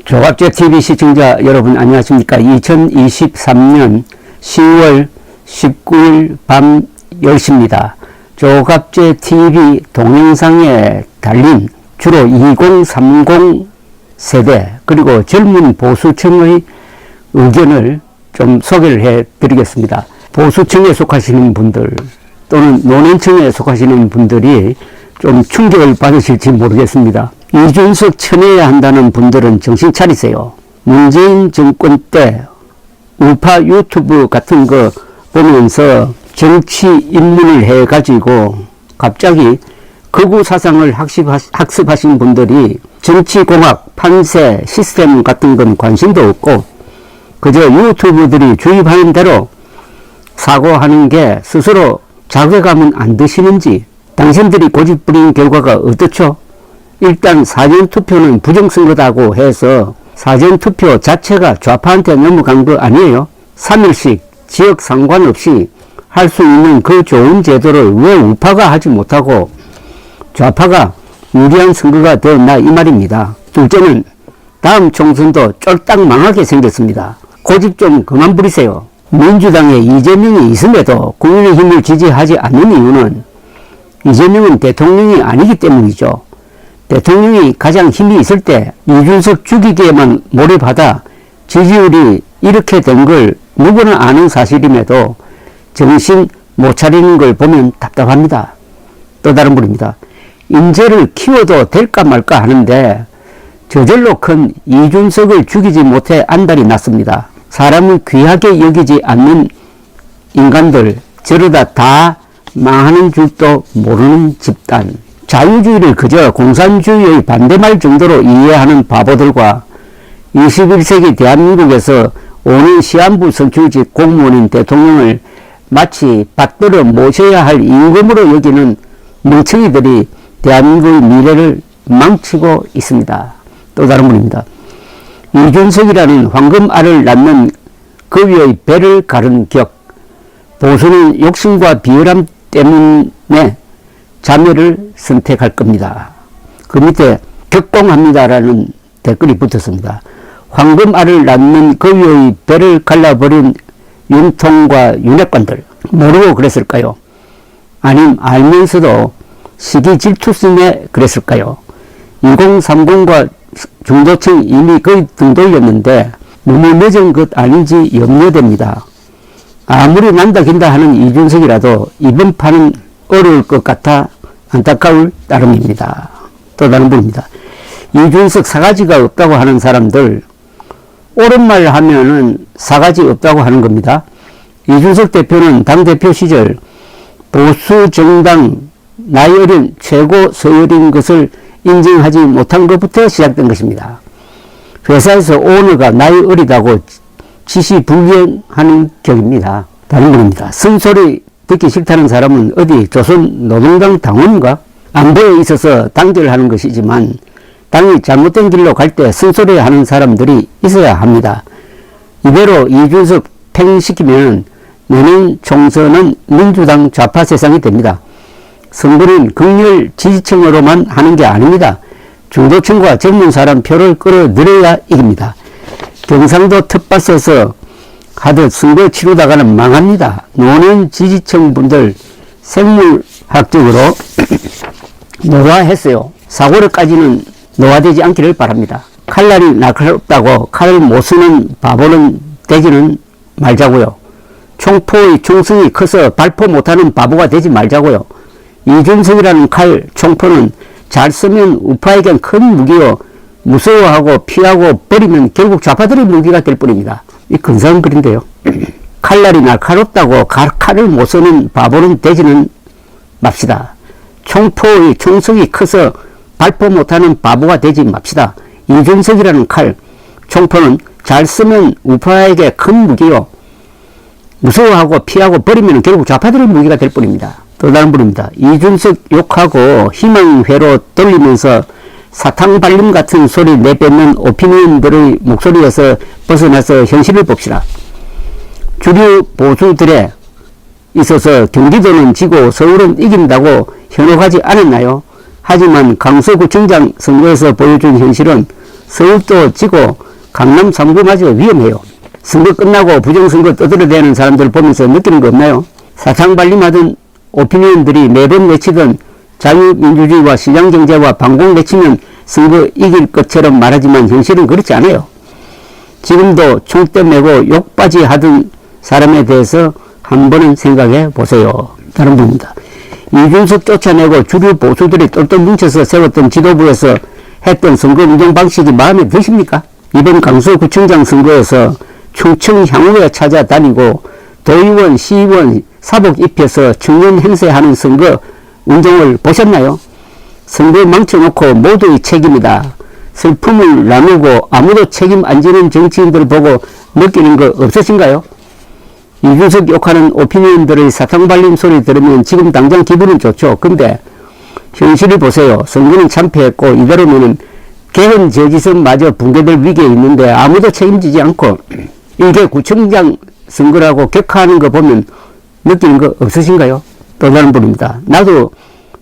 조갑제 TV 시청자 여러분 안녕하십니까. 2023년 10월 19일 밤 10시입니다. 조갑제 TV 동영상에 달린 주로 2030 세대 그리고 젊은 보수층의 의견을 좀 소개를 해 드리겠습니다. 보수층에 속하시는 분들 또는 노년층에 속하시는 분들이 좀 충격을 받으실지 모르겠습니다. 이준석 쳐내야 한다는 분들은 정신 차리세요. 문재인 정권 때 우파 유튜브 같은 거 보면서 정치 입문을 해가지고 갑자기 극우 사상을 학습하신 분들이 정치공학, 판세, 시스템 같은 건 관심도 없고 그저 유튜브들이 주입하는 대로 사고하는 게 스스로 자괴감은 안 드시는지 당신들이 고집 부린 결과가 어떻죠? 일단 사전투표는 부정선거다고 해서 사전투표 자체가 좌파한테 넘어간 거 아니에요? 3일씩 지역 상관없이 할 수 있는 그 좋은 제도를 왜 우파가 하지 못하고 좌파가 유리한 선거가 되었나 이 말입니다. 둘째는 다음 총선도 쫄딱 망하게 생겼습니다. 고집 좀 그만 부리세요. 민주당에 이재명이 있음에도 국민의힘을 지지하지 않는 이유는 이재명은 대통령이 아니기 때문이죠. 대통령이 가장 힘이 있을 때 이준석 죽이기에만 몰입하다 지지율이 이렇게 된 걸 누구나 아는 사실임에도 정신 못 차리는 걸 보면 답답합니다. 또 다른 분입니다. 인재를 키워도 될까 말까 하는데 저절로 큰 이준석을 죽이지 못해 안달이 났습니다. 사람을 귀하게 여기지 않는 인간들 저러다 다 망하는 줄도 모르는 집단. 자유주의를 그저 공산주의의 반대말 정도로 이해하는 바보들과 21세기 대한민국에서 5년 시한부 선출직 공무원인 대통령을 마치 받들어 모셔야 할 임금으로 여기는 멍청이들이 대한민국의 미래를 망치고 있습니다. 또 다른 분입니다. 이준석이라는 황금알을 낳는 거위의 배를 가른 격. 보수는 욕심과 비열함 때문에 자멸을 선택할 겁니다. 그 밑에 격공합니다라는 댓글이 붙었습니다. 황금알을 낳는 거위의 배를 갈라버린 윤통과 윤핵관들 모르고 그랬을까요? 아님 알면서도 시기 질투심에 그랬을까요? 2030과 중도층 이미 거의 등 돌렸는데 너무 늦은 것 아닌지 염려됩니다. 아무리 난다 긴다 하는 이준석이라도 이번 판은 어려울 것 같아 안타까울 따름입니다. 또 다른 분입니다. 이준석 사가지가 없다고 하는 사람들 옳은 말 하면은 사가지 없다고 하는 겁니다. 이준석 대표는 당대표 시절 보수 정당 나이 어린 최고 서열인 것을 인정하지 못한 것부터 시작된 것입니다. 회사에서 오너가 나이 어리다고 지시불이행하는 격입니다. 다른 분입니다. 쓴소리 듣기 싫다는 사람은 어디 조선노동당 당원인가? 안보에 있어서 단결하는 것이지만 당이 잘못된 길로 갈 때 쓴소리 하는 사람들이 있어야 합니다. 이대로 이준석 팽시키면 내년 총선은 민주당 좌파 세상이 됩니다. 선거는 극렬 지지층으로만 하는 게 아닙니다. 중도층과 젊은 사람 표를 끌어들여야 이깁니다. 경상도 텃밭에서 하듯 선거 치르다가는 망합니다. 노년 지지층 분들 생물학적으로 노화했어요. 사고력까지는 노화되지 않기를 바랍니다. 칼날이 날카롭다고 칼을 못 쓰는 바보는 되지는 말자고요. 총포의 총성이 커서 발포 못하는 바보가 되지 말자고요. 이준석이라는 칼, 총포는 잘 쓰면 우파에겐 큰 무기요. 무서워하고 피하고 버리면 결국 좌파들의 무기가 될 뿐입니다. 이 근사한 글인데요. 칼날이 날카롭다고 칼을 못 쓰는 바보는 되지는 맙시다. 총포의 총성이 커서 발포 못하는 바보가 되지 맙시다. 이준석이라는 칼, 총포는 잘 쓰면 우파에게 큰 무기요. 무서워하고 피하고 버리면 결국 좌파들의 무기가 될 뿐입니다. 또 다른 분입니다. 이준석 욕하고 희망회로 돌리면서 사탕발림 같은 소리 내뱉는 오피니언들의 목소리에서 벗어나서 현실을 봅시다. 주류 보수들에 있어서 경기도는 지고 서울은 이긴다고 현혹하지 않았나요? 하지만 강서구청장 선거에서 보여준 현실은 서울도 지고 강남 3구마저 위험해요. 선거 끝나고 부정선거 떠들어대는 사람들 보면서 느끼는 거 없나요? 사탕발림하던 오피니언들이 매번 외치던 자유민주주의와 시장경제와 반공 외치면 선거 이길 것처럼 말하지만 현실은 그렇지 않아요. 지금도 총대 메고 욕바지 하던 사람에 대해서 한 번은 생각해 보세요. 다른 분입니다. 이준석 쫓아내고 주류 보수들이 똘똘 뭉쳐서 세웠던 지도부에서 했던 선거 운동 방식이 마음에 드십니까? 이번 강서구청장 선거에서 충청 향후에 찾아다니고 도의원, 시의원 사복 입혀서 청년 행세하는 선거 운동을 보셨나요? 선거 망쳐놓고 모두의 책임이다. 슬픔을 나누고 아무도 책임 안 지는 정치인들 보고 느끼는 거 없으신가요? 이준석 욕하는 오피니언들의 사탕발림 소리 들으면 지금 당장 기분은 좋죠. 근데 현실을 보세요. 선거는 참패했고 이대로면은 개헌 저지선마저 붕괴될 위기에 있는데 아무도 책임지지 않고 이게 구청장 선거라고 격하하는 거 보면 느끼는 거 없으신가요? 또 다른 분입니다. 나도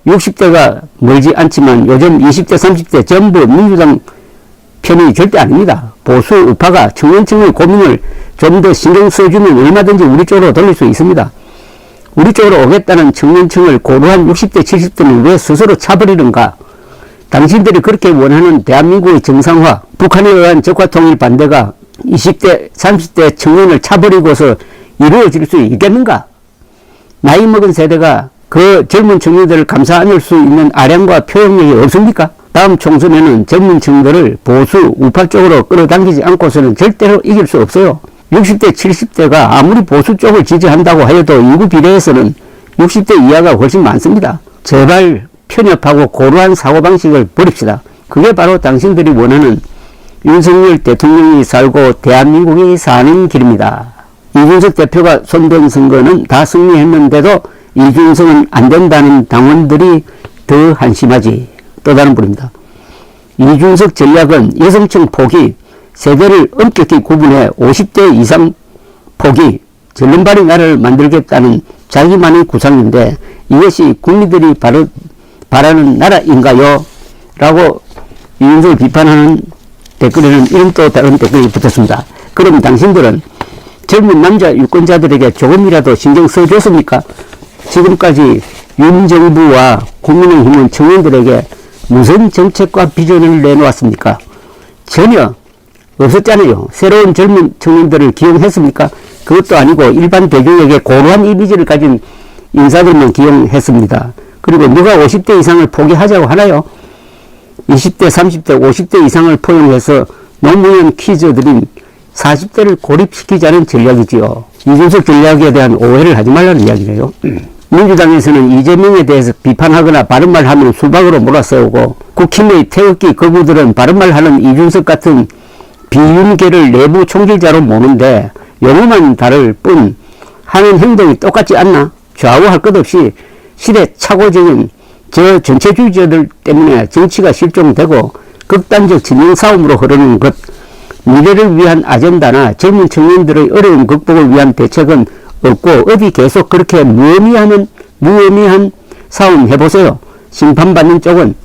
60대가 멀지 않지만 요즘 20대 30대 전부 민주당 편이 절대 아닙니다. 보수 우파가 청년층의 고민을 좀 더 신경 써주면 얼마든지 우리 쪽으로 돌릴 수 있습니다. 우리 쪽으로 오겠다는 청년층을 고루한 60대 70대는 왜 스스로 차버리는가? 당신들이 그렇게 원하는 대한민국의 정상화, 북한에 의한 적화통일 반대가 20대 30대 청년을 차버리고서 이루어질 수 있겠는가? 나이 먹은 세대가 그 젊은 청년들을 감싸 안을 수 있는 아량과 표현력이 없습니까? 다음 총선에는 젊은 층들을 보수 우파 쪽으로 끌어당기지 않고서는 절대로 이길 수 없어요. 60대 70대가 아무리 보수 쪽을 지지한다고 하여도 인구 비례에서는 60대 이하가 훨씬 많습니다. 제발 편협하고 고루한 사고방식을 버립시다. 그게 바로 당신들이 원하는 윤석열 대통령이 살고 대한민국이 사는 길입니다. 이준석 대표가 손댄 선거는 다 승리했는데도 이준석은 안 된다는 당원들이 더 한심하지. 또 다른 분입니다. 이준석 전략은 여성층 포기, 세대를 엄격히 구분해 50대 이상 포기, 절름발이 나라를 만들겠다는 자기만의 구상인데 이것이 국민들이 바라는 나라인가요? 라고 이준석을 비판하는 댓글에는 이런 또 다른 댓글이 붙었습니다. 그럼 당신들은 젊은 남자 유권자들에게 조금이라도 신경 써줬습니까? 지금까지 윤 정부와 국민의힘은 청년들에게 무슨 정책과 비전을 내놓았습니까? 전혀 없었잖아요. 새로운 젊은 청년들을 기용했습니까? 그것도 아니고 일반 대중에게 고루한 이미지를 가진 인사들만 기용했습니다. 그리고 누가 50대 이상을 포기하자고 하나요? 20대, 30대, 50대 이상을 포용해서 노무현 퀴즈들인 40대를 고립시키자는 전략이지요. 이준석 전략에 대한 오해를 하지 말라는 이야기네요. 민주당에서는 이재명에 대해서 비판하거나 바른말 하면 수박으로 몰아세우고 국힘의 태극기 거부들은 바른말 하는 이준석 같은 비윤계를 내부 총질자로 모는데 용어만 다를 뿐 하는 행동이 똑같지 않나? 좌우할 것 없이 시대착오적인 저 전체주의자들 때문에 정치가 실종되고 극단적 진영 싸움으로 흐르는 것, 미래를 위한 아젠다나 젊은 청년들의 어려움 극복을 위한 대책은 없고 어디 계속 그렇게 무의미한 싸움 해보세요. 심판받는 쪽은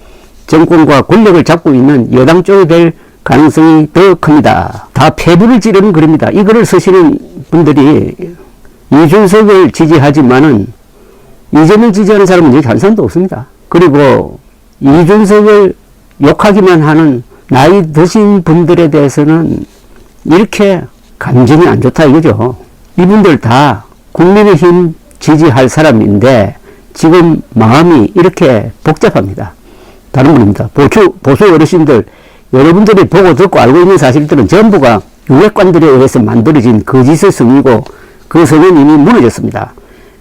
정권과 권력을 잡고 있는 여당 쪽이 될 가능성이 더 큽니다. 다 폐부를 지르는 글입니다. 이 글을 쓰시는 분들이 이준석을 지지하지만은 이재명 지지하는 사람은 여기 한 사람도 없습니다. 그리고 이준석을 욕하기만 하는 나이 드신 분들에 대해서는 이렇게 감정이 안 좋다 이거죠. 이분들 다 국민의힘 지지할 사람인데 지금 마음이 이렇게 복잡합니다. 다른 분입니다. 보수 어르신들, 여러분들이 보고 듣고 알고 있는 사실들은 전부가 유핵관들에 의해서 만들어진 거짓의 성이고 그 성은 이미 무너졌습니다.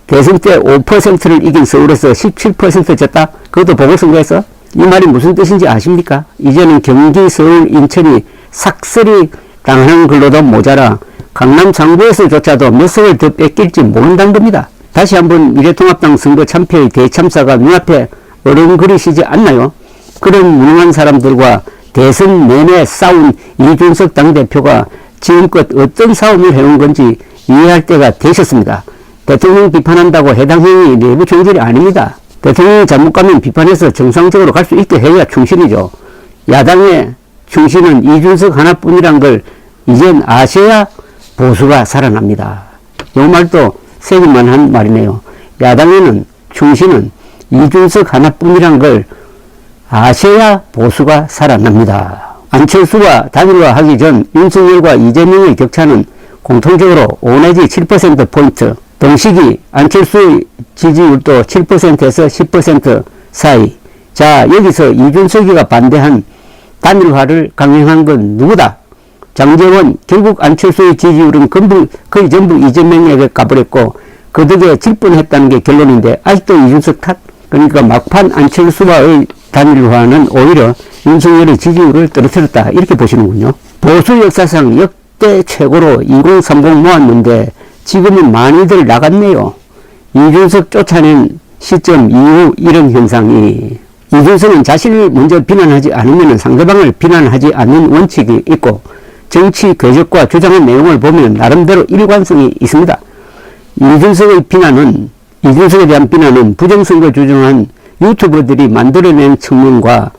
대선 때 5%를 이긴 서울에서 17% 졌다? 그것도 보궐선거에서? 이 말이 무슨 뜻인지 아십니까? 이제는 경기, 서울, 인천이 삭슬이 당하는 걸로도 모자라 강남 상부에서조차도 몇 석을 더 뺏길지 모른다는 겁니다. 다시 한번 미래통합당 선거 참패의 대참사가 눈앞에 어른거리시지 않나요? 그런 무능한 사람들과 대선 내내 싸운 이준석 당대표가 지금껏 어떤 싸움을 해온 건지 이해할 때가 되셨습니다. 대통령 비판한다고 해당 행위 내부 총질이 아닙니다. 대통령이 잘못 가면 비판해서 정상적으로 갈 수 있게 해야 충실이죠. 야당의 충신은 이준석 하나뿐이란 걸 이젠 아셔야 보수가 살아납니다. 이 말도 세기만한 말이네요. 야당에는 충신은 이준석 하나뿐이란 걸 아셔야 보수가 살아납니다. 안철수와 단일화하기 전 윤석열과 이재명의 격차는 공통적으로 5 내지 7%포인트, 동시기 안철수의 지지율도 7%에서 10% 사이. 자, 여기서 이준석이가 반대한 단일화를 강행한 건 누구다? 장제원. 결국 안철수의 지지율은 거의 전부 이재명에게 가버렸고 그 덕에 질 뻔했다는 게 결론인데 아직도 이준석 탓? 그러니까 막판 안철수와의 단일화는 오히려 윤석열의 지지율을 떨어뜨렸다, 이렇게 보시는군요. 보수 역사상 역대 최고로 2030 모았는데 지금은 많이들 나갔네요. 이준석 쫓아낸 시점 이후 이런 현상이. 이준석은 자신을 먼저 비난하지 않으면 상대방을 비난하지 않는 원칙이 있고 정치 궤적과 주장한 내용을 보면 나름대로 일관성이 있습니다. 이준석에 대한 비난은 부정선거 주장한 유튜버들이 만들어낸 측면과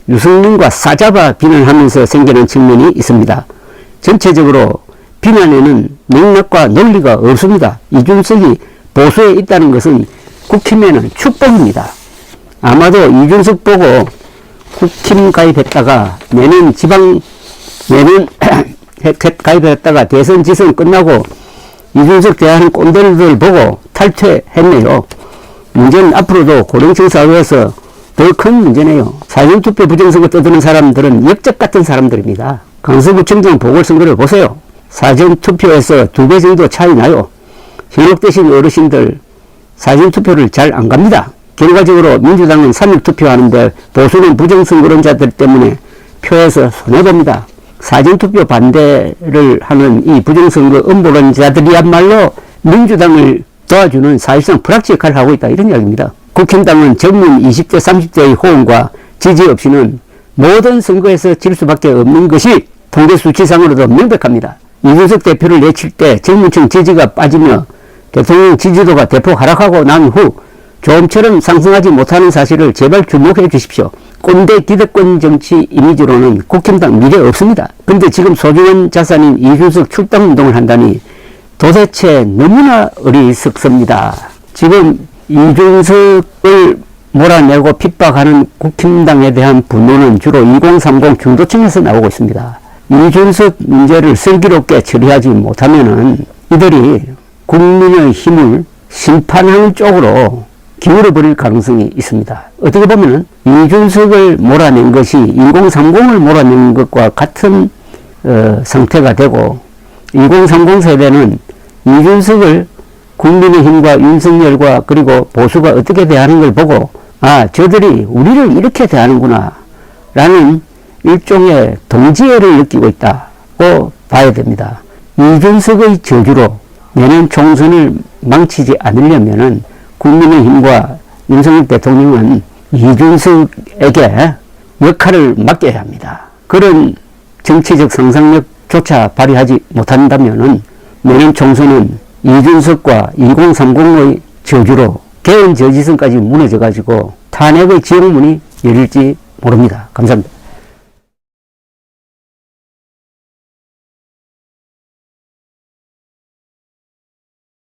유승민과 싸잡아 비난하면서 생기는 측면이 있습니다. 전체적으로 비난에는 맥락과 논리가 없습니다. 이준석이 보수에 있다는 것은 국힘에는 축복입니다. 아마도 이준석 보고 국힘 가입했다가 내년 가입했다가 대선 지선 끝나고 이준석 대하는 꼰대들 보고 탈퇴했네요. 문제는 앞으로도 고령층 사회에서 더 큰 문제네요. 사전투표 부정선거 떠드는 사람들은 역적 같은 사람들입니다. 강서구청장 보궐선거를 보세요. 사전투표에서 2배 정도 차이 나요. 현역되신 어르신들 사전투표를 잘 안 갑니다. 결과적으로 민주당은 3.1투표 하는데 보수는 부정선거론자들 때문에 표에서 손해봅니다. 사전투표 반대를 하는 이 부정선거 음보론자들이야말로 민주당을 도와주는 사실상 프락치 역할을 하고 있다, 이런 이야기입니다. 국힘당은 젊은 20대 30대의 호응과 지지 없이는 모든 선거에서 질 수밖에 없는 것이 통계 수치상으로도 명백합니다. 이준석 대표를 내칠 때 젊은층 지지가 빠지며 대통령 지지도가 대폭 하락하고 난 후 좀처럼 상승하지 못하는 사실을 제발 주목해 주십시오. 꼰대 기득권 정치 이미지로는 국힘당 미래 없습니다. 근데 지금 소중한 자산인 이준석 출당 운동을 한다니 도대체 너무나 어리석습니다. 지금 이준석을 몰아내고 핍박하는 국힘당에 대한 분노는 주로 2030 중도층에서 나오고 있습니다. 이준석 문제를 슬기롭게 처리하지 못하면은 이들이 국민의 힘을 심판하는 쪽으로 기울어버릴 가능성이 있습니다. 어떻게 보면 이준석을 몰아낸 것이 2030을 몰아낸 것과 같은 상태가 되고 2030 세대는 이준석을 국민의힘과 윤석열과 그리고 보수가 어떻게 대하는 걸 보고 아, 저들이 우리를 이렇게 대하는구나 라는 일종의 동지애를 느끼고 있다고 봐야 됩니다. 이준석의 저주로 내년 총선을 망치지 않으려면은 국민의힘과 윤석열 대통령은 이준석에게 역할을 맡겨야 합니다. 그런 정치적 상상력조차 발휘하지 못한다면은 내년 총선은 이준석과 2030의 저주로 개헌 저지선까지 무너져가지고 탄핵의 지옥문이 열릴지 모릅니다. 감사합니다.